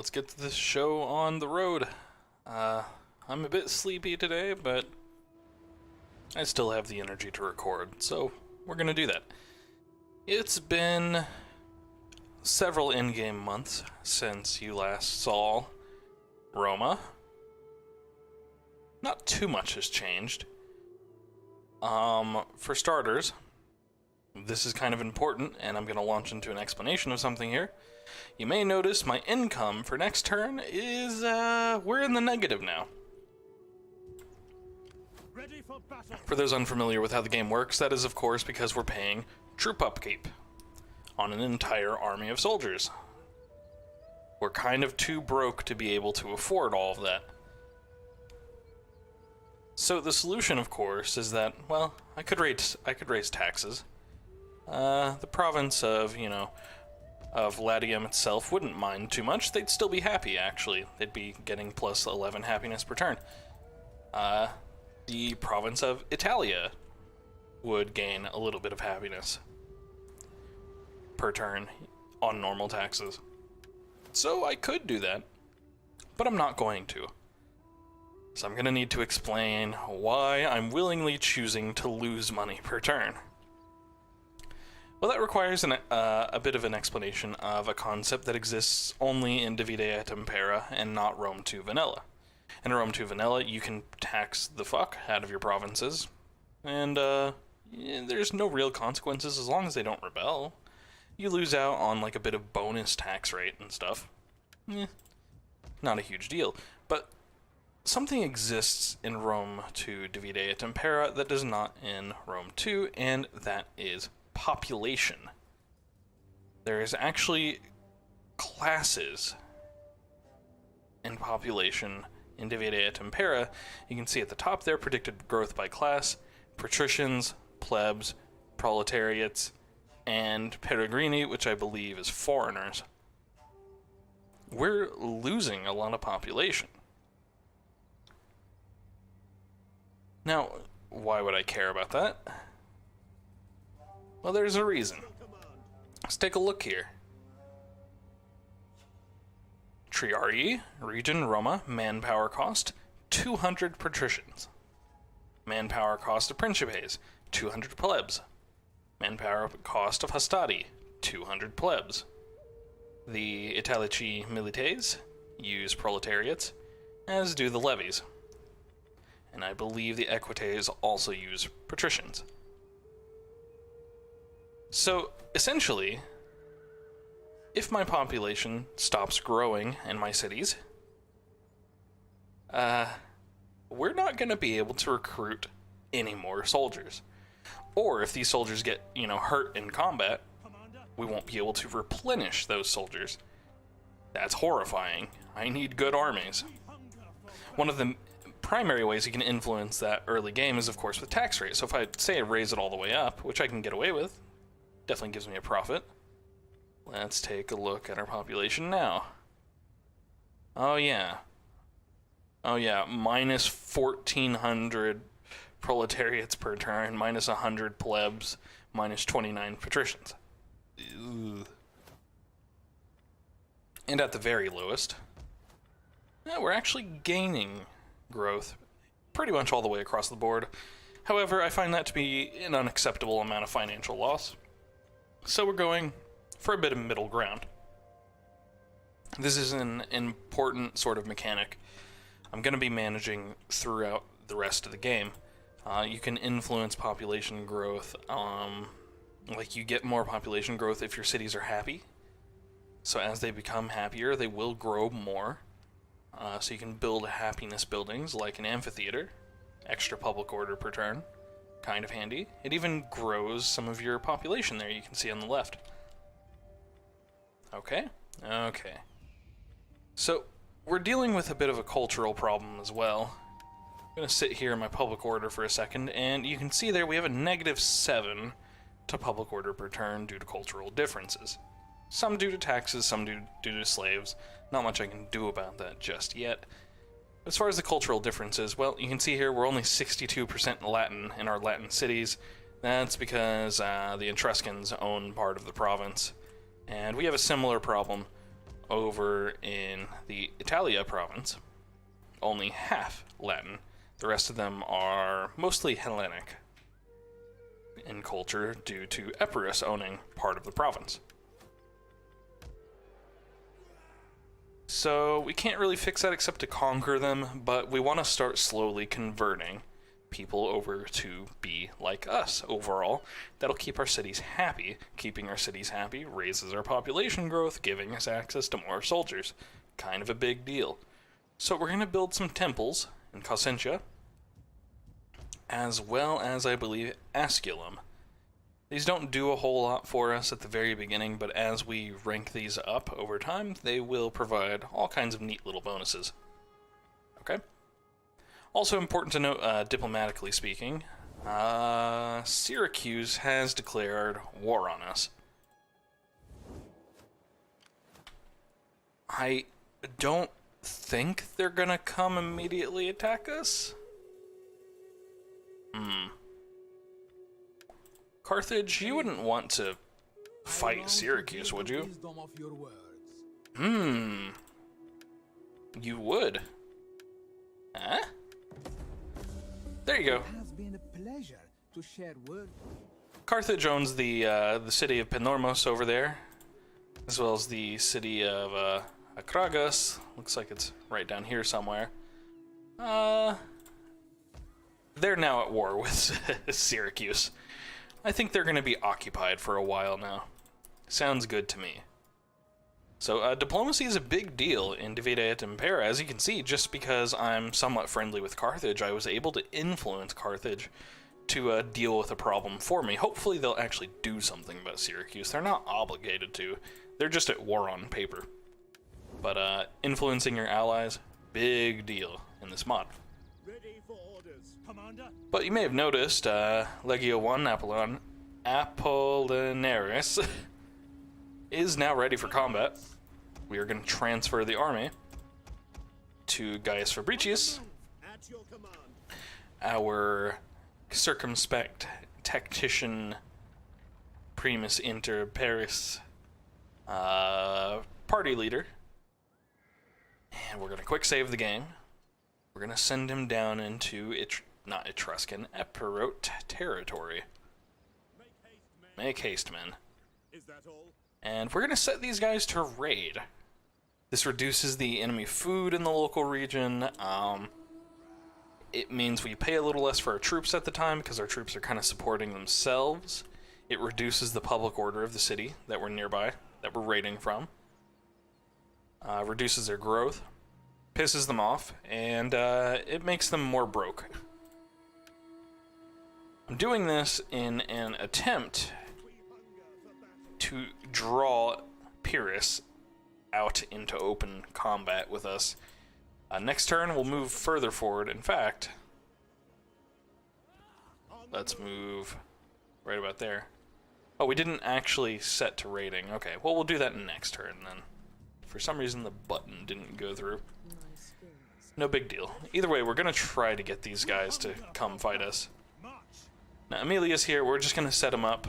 let's get this show on the road. I'm a bit sleepy today, but I still have the energy to record, so we're gonna do that. It's been several in-game months since you last saw Roma. Not too much has changed. For starters, this is kind of important, and I'm gonna launch into an explanation of something here. You may notice my income for next turn is, we're in the negative now. For those unfamiliar with how the game works, that is of course because we're paying troop upkeep on an entire army of soldiers. We're kind of too broke to be able to afford all of that. So the solution, of course, is that, well, I could raise taxes. The province of, of Latium itself wouldn't mind too much. They'd still be happy, actually. They'd be getting plus 11 happiness per turn. The province of Italia would gain a little bit of happiness per turn on normal taxes. So I could do that, but I'm not going to. So I'm going to need to explain why I'm willingly choosing to lose money per turn. Well, that requires a bit of an explanation of a concept that exists only in Divide et Impera and not Rome 2 Vanilla. In Rome 2 Vanilla, you can tax the fuck out of your provinces, and there's no real consequences as long as they don't rebel. You lose out on like a bit of bonus tax rate and stuff. Not a huge deal, but something exists in Rome 2 Divide et Impera that does not in Rome 2, and that is population. There is actually classes in population in Divide et Impera. You can see at the top there predicted growth by class: patricians, plebs, proletariats, and peregrini, which I believe is foreigners. We're losing a lot of population. Now, why would I care about that? Well, there's a reason. Let's take a look here. Triarii, region Roma, manpower cost, 200 patricians. Manpower cost of Principes, 200 plebs. Manpower cost of Hastati, 200 plebs. The Italici Milites use proletariats, as do the levies. And I believe the Equites also use patricians. So, essentially, if my population stops growing in my cities, we're not going to be able to recruit any more soldiers. Or if these soldiers get, hurt in combat, we won't be able to replenish those soldiers. That's horrifying. I need good armies. One of the primary ways you can influence that early game is, of course, with tax rate. So if I say I raise it all the way up, which I can get away with, definitely gives me a profit. Let's take a look at our population now. Oh yeah, minus 1,400 proletariats per turn, minus 100 plebs, minus 29 patricians. Ugh. And at the very lowest, we're actually gaining growth pretty much all the way across the board. However, I find that to be an unacceptable amount of financial loss. So we're going for a bit of middle ground. This is an important sort of mechanic I'm going to be managing throughout the rest of the game. You can influence population growth. Like, you get more population growth if your cities are happy. So as they become happier, they will grow more. So you can build happiness buildings like an amphitheater. Extra public order per turn. Kind of handy. It even grows some of your population there, you can see on the left. Okay. So, we're dealing with a bit of a cultural problem as well. I'm going to sit here in my public order for a second, and you can see there we have a -7 to public order per turn due to cultural differences. Some due to taxes, some due to slaves. Not much I can do about that just yet. As far as the cultural differences, well, you can see here we're only 62% Latin in our Latin cities. That's because the Etruscans own part of the province. And we have a similar problem over in the Italia province, only half Latin. The rest of them are mostly Hellenic in culture due to Epirus owning part of the province. So we can't really fix that except to conquer them, but we want to start slowly converting people over to be like us overall. That'll keep our cities happy. Keeping our cities happy raises our population growth, giving us access to more soldiers. Kind of a big deal. So we're going to build some temples in Cosentia, as well as, I believe, Asculum. These don't do a whole lot for us at the very beginning, but as we rank these up over time, they will provide all kinds of neat little bonuses. Okay? Also important to note, diplomatically speaking, Syracuse has declared war on us. I don't think they're gonna come immediately attack us. Carthage, you wouldn't want to fight Syracuse, would you? You would. Huh? There you go. Carthage owns the city of Panormos over there, as well as the city of Akragas. Looks like it's right down here somewhere. They're now at war with Syracuse. I think they're going to be occupied for a while now. Sounds good to me. So diplomacy is a big deal in Divide et Impera. As you can see, just because I'm somewhat friendly with Carthage, I was able to influence Carthage to deal with a problem for me. Hopefully they'll actually do something about Syracuse. They're not obligated to. They're just at war on paper. But influencing your allies, big deal in this mod. Ready for orders, Commander. But you may have noticed, Legio 1 Apollinaris is now ready for combat. We are going to transfer the army to Gaius Fabricius, At your command. our circumspect tactician primus inter pares party leader. And we're going to quick save the game. We're going to send him down into, not Etruscan, Epirote territory. Make haste, men. Is that all? And we're going to set these guys to raid. This reduces the enemy food in the local region. It means we pay a little less for our troops at the time because our troops are kind of supporting themselves. It reduces the public order of the city that we're nearby, that we're raiding from. Reduces their growth, pisses them off, and it makes them more broke. I'm doing this in an attempt to draw Pyrrhus out into open combat with us. Next turn, we'll move further forward. In fact, let's move right about there. Oh, we didn't actually set to raiding. Okay, well, we'll do that next turn then. For some reason, the button didn't go through. No big deal. Either way, we're going to try to get these guys to come fight us. Now, Emilia's here. We're just going to set him up.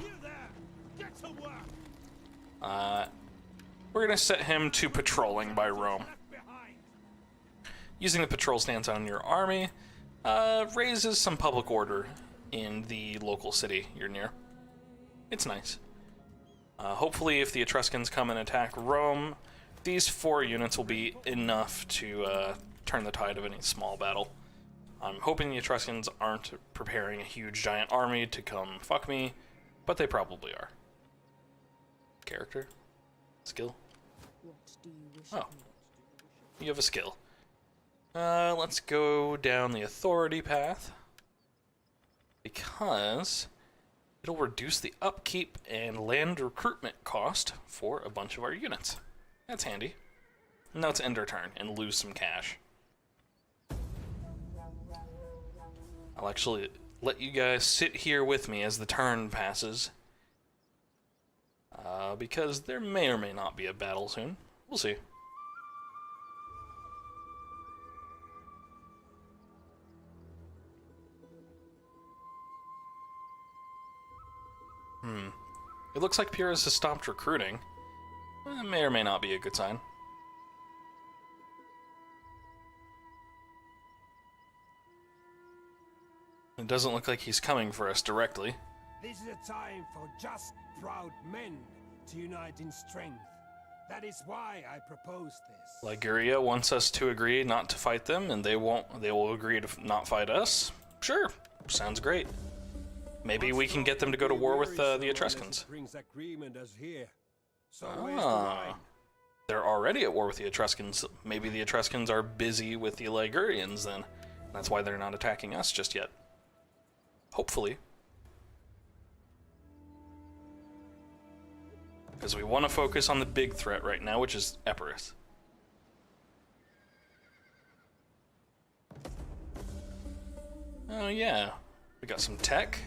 We're going to set him to patrolling by Rome. Using the patrol stance on your army raises some public order in the local city you're near. It's nice. Hopefully, if the Etruscans come and attack Rome, these 4 units will be enough to turn the tide of any small battle. I'm hoping the Etruscans aren't preparing a huge giant army to come fuck me, but they probably are. Character? Skill? Oh. You have a skill. Let's go down the authority path, because it'll reduce the upkeep and land recruitment cost for a bunch of our units. That's handy. Now let's end our turn and lose some cash. I'll actually let you guys sit here with me as the turn passes, because there may or may not be a battle soon. We'll see. It looks like Pyrrhus has stopped recruiting. May or may not be a good sign. It doesn't look like he's coming for us directly. This is a time for just, proud men to unite in strength. That is why I propose this. Liguria wants us to agree not to fight them, and they won't. They will agree to not fight us. Sure, sounds great. Maybe we can get them to go to war with the Etruscans. Brings agreement as here. So where's the wine? They're already at war with the Etruscans. Maybe the Etruscans are busy with the Ligurians then. That's why they're not attacking us just yet. Hopefully. Because we want to focus on the big threat right now, which is Epirus. Oh yeah, we got some tech.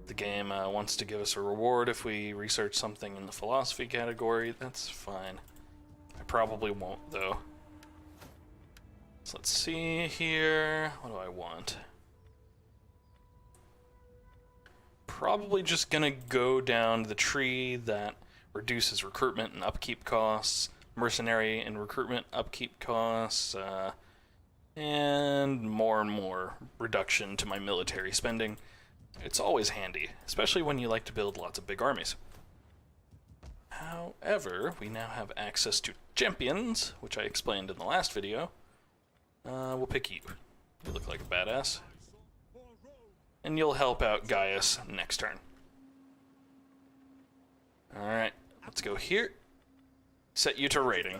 The game wants to give us a reward if we research something in the philosophy category. That's fine. I probably won't though. So let's see here. What do I want? Probably just gonna go down the tree that reduces recruitment and upkeep costs, mercenary and recruitment upkeep costs, and more reduction to my military spending. It's always handy, especially when you like to build lots of big armies. However, we now have access to champions, which I explained in the last video. We'll pick you. You look like a badass. And you'll help out Gaius next turn. Alright, let's go here. Set you to raiding.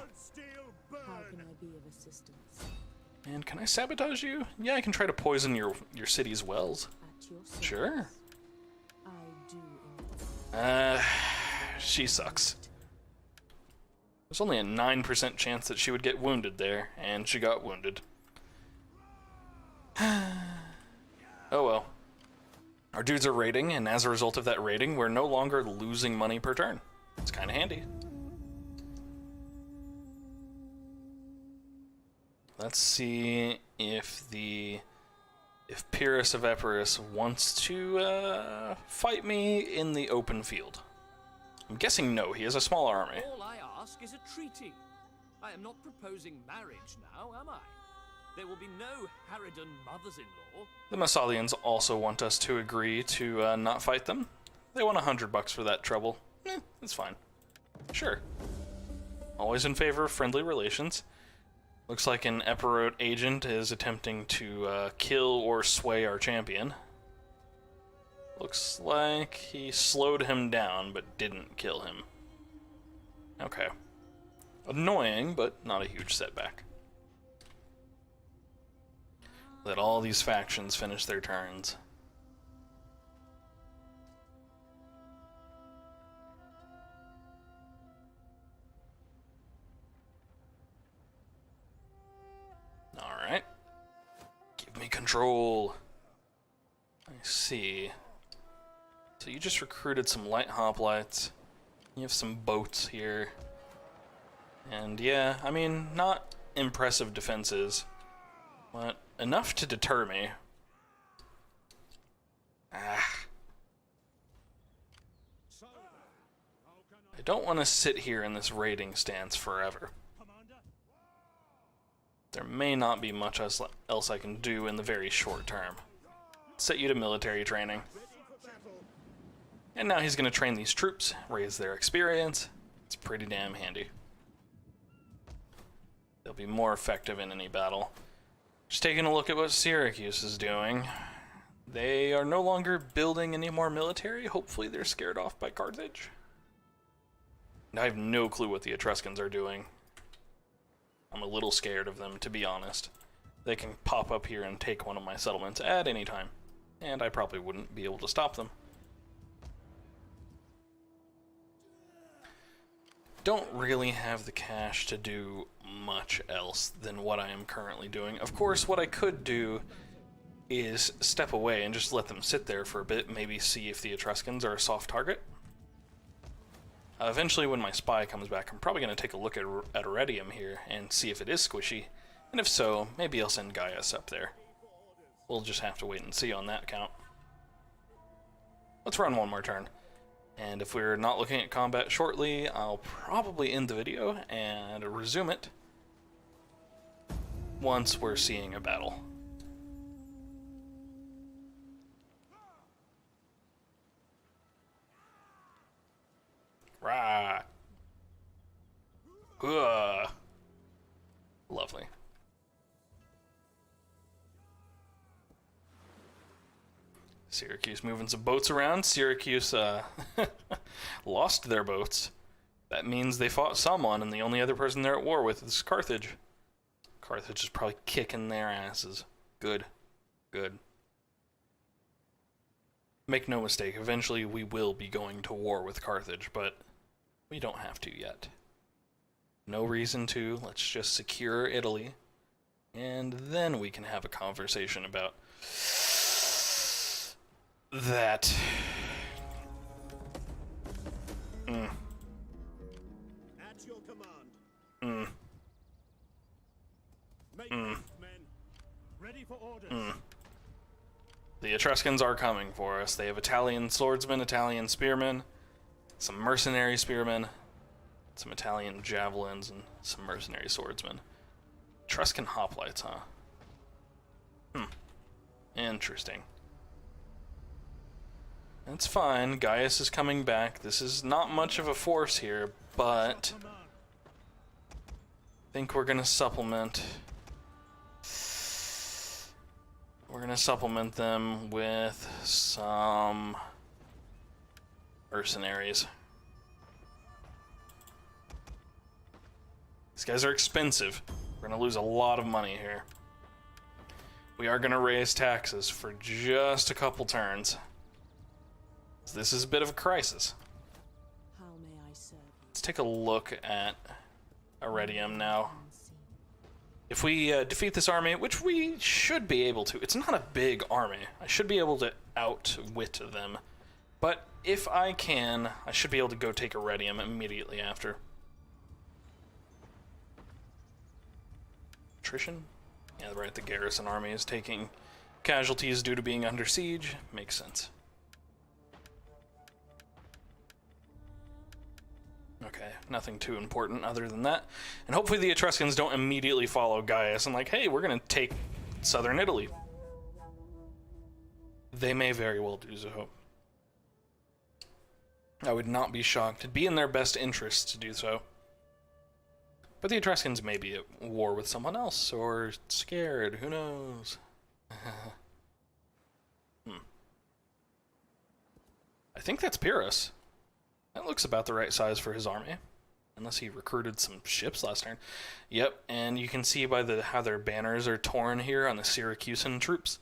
How can I be of assistance? And can I sabotage you? Yeah, I can try to poison your city's wells. At your service. Sure. I do. She sucks. There's only a 9% chance that she would get wounded there, and she got wounded. Oh well. Our dudes are raiding, and as a result of that raiding, we're no longer losing money per turn. It's kind of handy. Let's see if Pyrrhus of Epirus wants to fight me in the open field. I'm guessing no, he has a small army. All I ask is a treaty. I am not proposing marriage now, am I? There will be no Harridan mothers-in-law. The Massalians also want us to agree to not fight them. They want $100 for that trouble. That's fine. Sure. Always in favor of friendly relations. Looks like an Epirote agent is attempting to kill or sway our champion. Looks like he slowed him down, but didn't kill him. Okay. Annoying, but not a huge setback. Let all these factions finish their turns. Alright. Give me control. I see. So you just recruited some light hoplites. You have some boats here. And yeah, I mean, not impressive defenses, but enough to deter me. I don't want to sit here in this raiding stance forever. There may not be much else I can do in the very short term. Set you to military training. And now he's going to train these troops, raise their experience. It's pretty damn handy. They'll be more effective in any battle. Just taking a look at what Syracuse is doing. They are no longer building any more military. Hopefully they're scared off by Carthage. And I have no clue what the Etruscans are doing. I'm a little scared of them, to be honest. They can pop up here and take one of my settlements at any time. And I probably wouldn't be able to stop them. Don't really have the cash to do much else than what I am currently doing. Of course, what I could do is step away and just let them sit there for a bit, maybe see if the Etruscans are a soft target. Eventually, when my spy comes back, I'm probably going to take a look at Iridium here and see if it is squishy, and if so, maybe I'll send Gaius up there. We'll just have to wait and see on that count. Let's run one more turn. And if we're not looking at combat shortly, I'll probably end the video and resume it once we're seeing a battle. Rah. Ugh. Lovely. Syracuse moving some boats around. Syracuse lost their boats. That means they fought someone, and the only other person they're at war with is Carthage. Carthage is probably kicking their asses. Good. Good. Make no mistake, eventually we will be going to war with Carthage, but we don't have to yet. No reason to. Let's just secure Italy, and then we can have a conversation about that. At your command. Make haste, men. Ready for orders. The Etruscans are coming for us. They have Italian swordsmen, Italian spearmen, some mercenary spearmen, some Italian javelins, and some mercenary swordsmen. Etruscan hoplites, huh? Interesting. That's fine. Gaius is coming back. This is not much of a force here, but Command. I think we're gonna supplement. We're gonna supplement them with some mercenaries. These guys are expensive. We're gonna lose a lot of money here. We are gonna raise taxes for just a couple turns. This is a bit of a crisis. How may I serve you? Let's take a look at Iridium now. Unseen. If we defeat this army, which we should be able to, it's not a big army. I should be able to outwit them. But if I can, I should be able to go take Iridium immediately after. Attrition? Yeah, right, the garrison army is taking casualties due to being under siege. Makes sense. Okay, nothing too important other than that. And hopefully the Etruscans don't immediately follow Gaius and like, hey, we're gonna take southern Italy. They may very well do so. I would not be shocked. It'd be in their best interest to do so. But the Etruscans may be at war with someone else, or scared, who knows? I think that's Pyrrhus. That looks about the right size for his army. Unless he recruited some ships last turn. Yep, and you can see by how their banners are torn here on the Syracusan troops.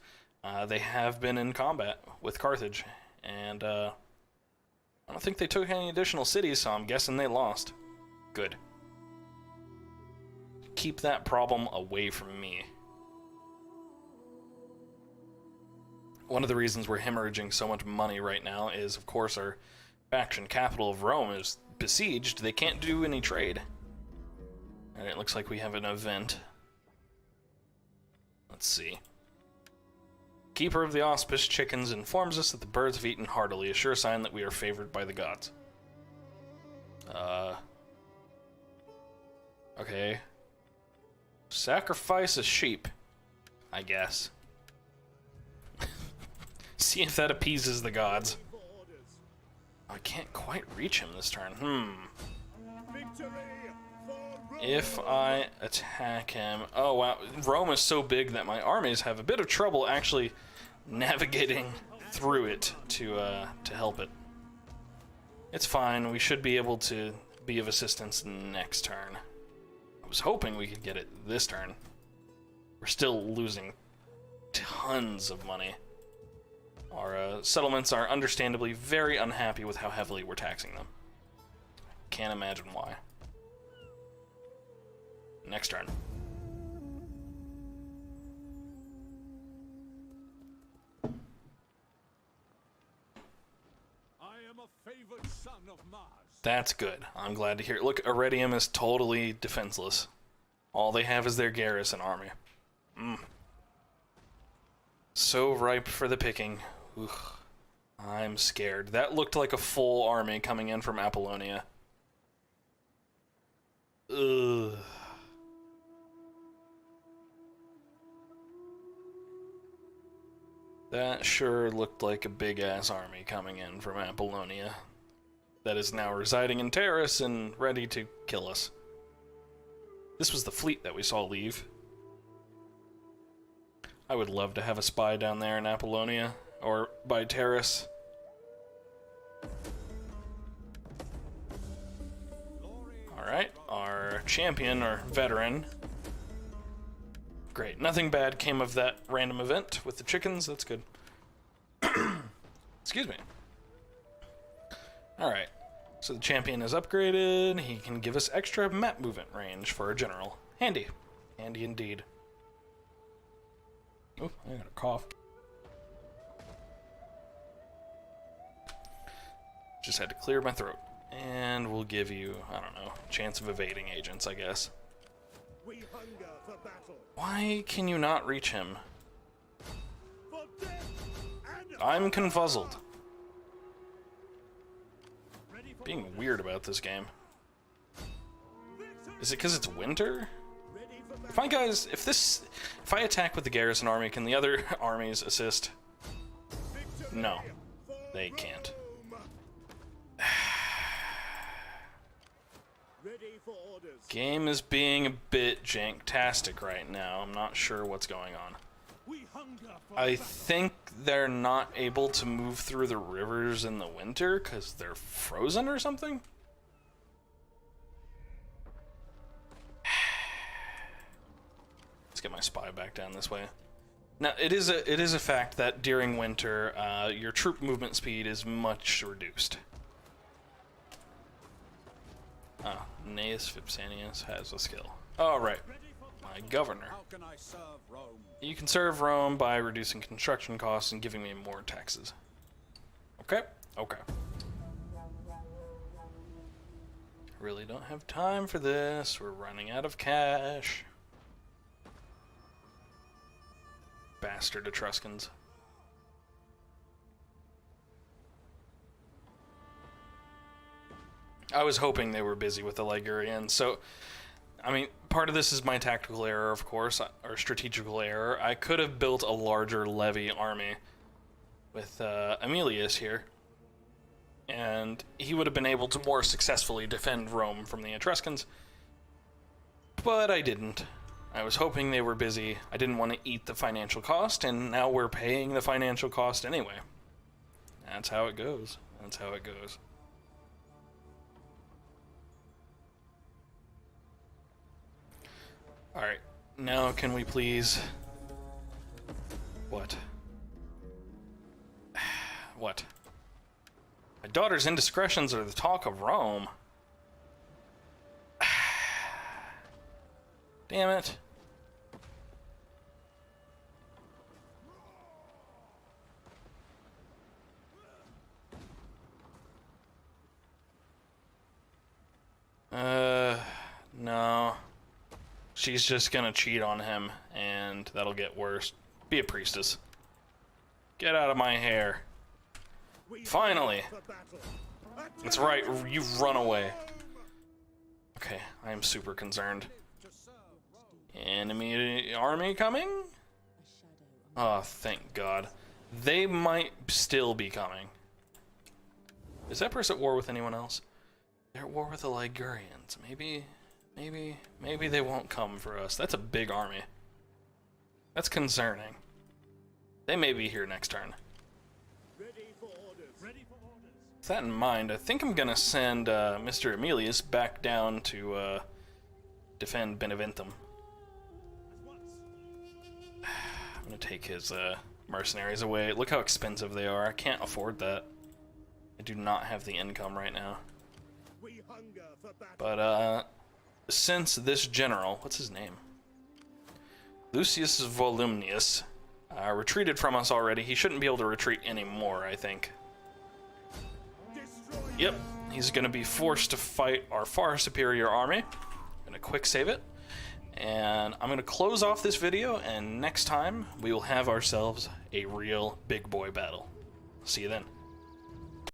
They have been in combat with Carthage. And I don't think they took any additional cities, so I'm guessing they lost. Good. Keep that problem away from me. One of the reasons we're hemorrhaging so much money right now is, of course, our faction capital of Rome is besieged. They can't do any trade. And it looks like we have an event. Let's see. Keeper of the Auspice Chickens informs us that the birds have eaten heartily, a sure sign that we are favored by the gods. Okay. Sacrifice a sheep, I guess. See if that appeases the gods. For orders. I can't quite reach him this turn. Victory for Rome. If I attack him... Oh, wow. Rome is so big that my armies have a bit of trouble actually navigating through it to help it. It's fine. We should be able to be of assistance next turn. I was hoping we could get it this turn. We're still losing tons of money. Our settlements are understandably very unhappy with how heavily we're taxing them. Can't imagine why. Next turn. I am a favored son of Mars. That's good. I'm glad to hear it. Look, Iridium is totally defenseless. All they have is their garrison army. So ripe for the picking. Ugh. I'm scared. That looked like a full army coming in from Apollonia. Ugh. That sure looked like a big-ass army coming in from Apollonia. that is now residing in Terrace and ready to kill us. This was the fleet that we saw leave. I would love to have a spy down there in Apollonia, or by Terrace. Alright, our champion, or veteran. Great, nothing bad came of that random event with the chickens, that's good. Excuse me. Alright, so the champion is upgraded, he can give us extra map movement range for a general. Handy. Handy indeed. Oh, I got a cough. Just had to clear my throat. And we'll give you, I don't know, chance of evading agents, I guess. We hunger for battle. Why can you not reach him? For death and I'm confuzzled. ready for Being weird about this game. Is it because it's winter? ready for battle. Fine, guys, if I attack with the garrison army, can the other armies assist? Victory No, for they can't. Rome. Ready for orders. Game is being a bit janktastic right now. I'm not sure what's going on. We hunger for I battle. think they're not able to move through the rivers in the winter because they're frozen or something? Let's get my spy back down this way. Now, it is a fact that during winter, your troop movement speed is much reduced. Ah, Gnaeus Vipsanius has a skill. Oh, right. My governor. How can I serve Rome? You can serve Rome by reducing construction costs and giving me more taxes. Okay? Okay. Really don't have time for this. We're running out of cash. Bastard Etruscans. I was hoping they were busy with the Ligurians, so I mean, part of this is my tactical error, of course, or strategical error. I could have built a larger levy army with Aemilius here, and he would have been able to more successfully defend Rome from the Etruscans, but I didn't. I was hoping they were busy. I didn't want to eat the financial cost, and now we're paying the financial cost anyway. That's how it goes. That's how it goes. Alright, now can we please... What? What? My daughter's indiscretions are the talk of Rome. Damn it. No. She's just gonna cheat on him, and that'll get worse. Be a priestess. Get out of my hair. We Finally. hunger for battle. That's right, you run away. Okay, I am super concerned. To serve Rome. Enemy army coming? A shadow Oh, thank God. They might still be coming. Is that person at war with anyone else? They're at war with the Ligurians. Maybe they won't come for us. That's a big army. That's concerning. They may be here next turn. Ready for orders. Ready for orders. With that in mind, I think I'm gonna send Mr. Aemilius back down to defend Beneventum. I'm gonna take his mercenaries away. Look how expensive they are. I can't afford that. I do not have the income right now. We hunger for battle. But since this general, what's his name? Lucius Volumnius, retreated from us already, he shouldn't be able to retreat anymore, I think. Destroy Yep, he's gonna be forced to fight our far superior army. I'm gonna quick save it. And I'm gonna close off this video, and next time we will have ourselves a real big boy battle. See you then.